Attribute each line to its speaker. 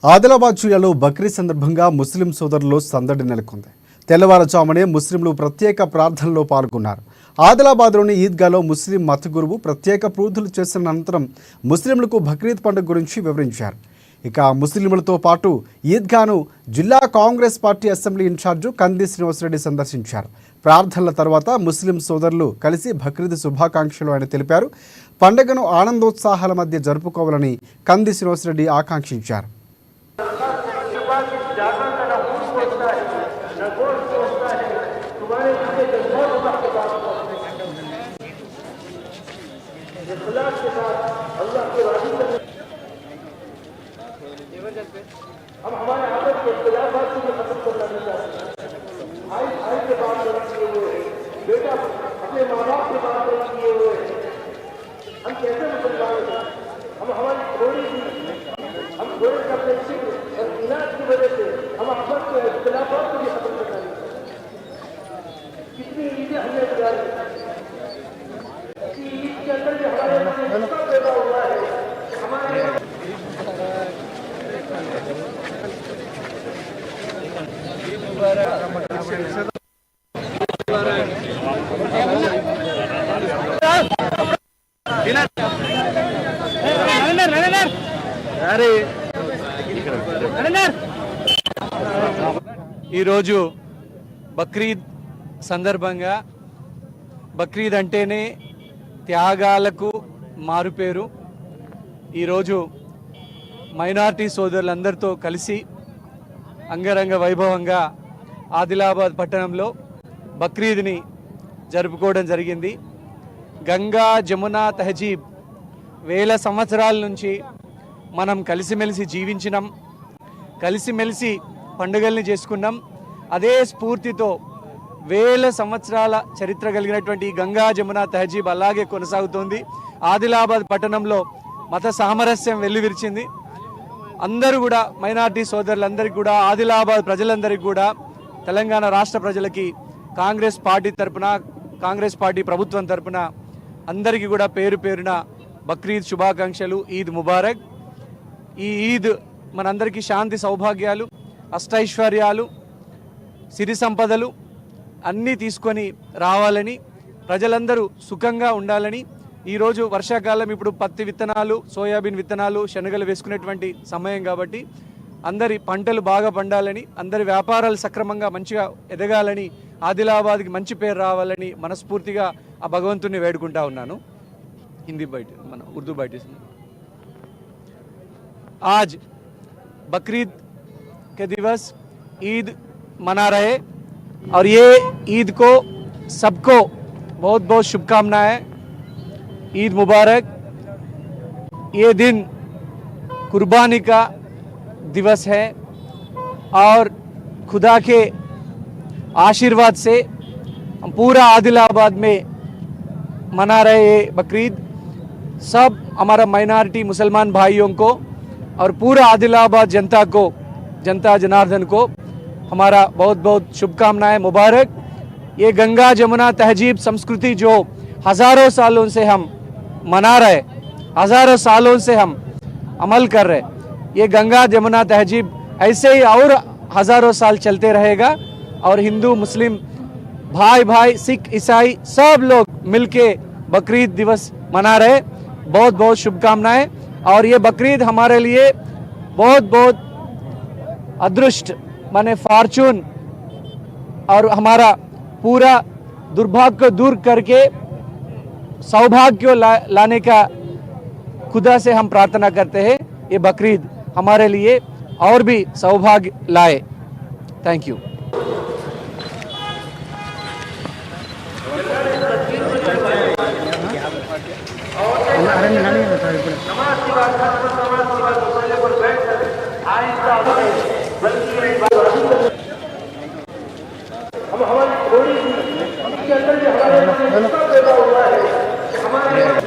Speaker 1: ఆదిలాబాద్ జిల్లాలో బక్రీద్ సందర్భంగా ముస్లిం సోదరులు సందడి నెలకొంది. తెల్లవారుజామునే ముస్లింలు ప్రత్యేక ప్రార్థనలో పాల్గొన్నారు. ఆదిలాబాద్లోని ఈద్గాలో ముస్లిం మత గురువు ప్రత్యేక పూజలు చేసిన అనంతరం ముస్లింలకు బక్రీద్ పండుగ గురించి వివరించారు. ఇక ముస్లింలతో పాటు ఈద్గాను జిల్లా కాంగ్రెస్ పార్టీ అసెంబ్లీ ఇన్ఛార్జు కంది శ్రీనివాసరెడ్డి సందర్శించారు. ప్రార్థనల తర్వాత ముస్లిం సోదరులు కలిసి బక్రీద్ శుభాకాంక్షలు ఆయన తెలిపారు. పండుగను ఆనందోత్సాహాల మధ్య జరుపుకోవాలని కంది శ్రీనివాసరెడ్డి ఆకాంక్షించారు.
Speaker 2: हम हमारे आदत के खिलाफत को भी खत्म करना चाहते हैं। भाई के बात नहीं किए हुए, बेटा अपने माँ बाप के बात नहीं किए हुए, हम कैसे मुसलमान हैं? हम हमारी थोड़ी सी हम थोड़े से अपने शिक्र और इनाज की वजह से हम आपस के खिलाफत को भी खत्म करना चाहते हैं। कितनी ईदें हमने गुजारी, ईद के अंदर भी हमारे अंदर पैदा हुआ है। हमारे
Speaker 3: ఈరోజు బక్రీద్ సందర్భంగా బక్రీద్ అంటేనే త్యాగాలకు మారుపేరు. ఈరోజు మైనారిటీ సోదరులందరితో కలిసి అంగరంగ వైభవంగా ఆదిలాబాద్ పట్టణంలో బక్రీద్ని జరుపుకోవడం జరిగింది. గంగా జమునా తహజీబ్ వేల సంవత్సరాల నుంచి మనం కలిసిమెలిసి జీవించినాం, కలిసిమెలిసి పండుగల్ని చేసుకున్నాం. అదే స్ఫూర్తితో వేల సంవత్సరాల చరిత్ర కలిగినటువంటి గంగా జమునా తహజీబ్ అలాగే కొనసాగుతోంది. ఆదిలాబాద్ పట్టణంలో మత సామరస్యం వెల్లివిరిచింది. అందరూ కూడా మైనారిటీ సోదరులందరికీ కూడా, ఆదిలాబాద్ ప్రజలందరికీ కూడా, తెలంగాణ రాష్ట్ర ప్రజలకి కాంగ్రెస్ పార్టీ తరపున, కాంగ్రెస్ పార్టీ ప్రభుత్వం తరపున అందరికీ కూడా పేరు పేరున బక్రీద్ శుభాకాంక్షలు. ఈద్ ముబారక్. ఈ ఈద్ మనందరికీ శాంతి సౌభాగ్యాలు, అష్టైశ్వర్యాలు, సిరి సంపదలు అన్నీ తీసుకొని రావాలని, ప్రజలందరూ సుఖంగా ఉండాలని. ఈరోజు వర్షాకాలం, ఇప్పుడు పత్తి విత్తనాలు, సోయాబీన్ విత్తనాలు, శనగలు వేసుకునేటువంటి సమయం కాబట్టి అందరి పంటలు బాగా పండాలని, అందరి వ్యాపారాలు సక్రమంగా మంచిగా ఎదగాలని, ఆదిలాబాద్కి మంచి పేరు రావాలని మనస్ఫూర్తిగా ఆ భగవంతుని వేడుకుంటా ఉన్నాను. హిందీ బయట మన ఉర్దూ బయట. आज बकरीद के दिवस ईद मना रहे और ये ईद को सबको बहुत बहुत शुभकामनाएं। ईद मुबारक। ये दिन कुर्बानी का दिवस है और खुदा के आशीर्वाद से हम पूरा आदिलाबाद में मना रहे ये बकरीद। सब हमारा माइनॉरिटी मुसलमान भाइयों को और पूरा आदिलाबाद जनता को, जनता जनार्दन को हमारा बहुत बहुत शुभकामनाएं। मुबारक। ये गंगा जमुना तहजीब संस्कृति जो हज़ारों सालों से हम मना रहे, हज़ारों सालों से हम अमल कर रहे, ये गंगा जमुना तहजीब ऐसे ही और हज़ारों साल चलते रहेगा। और हिंदू मुस्लिम भाई भाई, सिख ईसाई सब लोग मिलके बकरीद दिवस मना रहे। बहुत बहुत शुभकामनाएं। और ये बकरीद हमारे लिए बहुत बहुत अदृष्ट माने फॉर्चून और हमारा पूरा दुर्भाग्य को दूर करके सौभाग्य को लाने का खुदा से हम प्रार्थना करते हैं। ये बकरीद हमारे लिए और भी सौभाग्य लाए। Thank you.
Speaker 2: हम हमारी थोड़ी सी इसके अंदर भी हमारे पैदा हुआ है। हमारे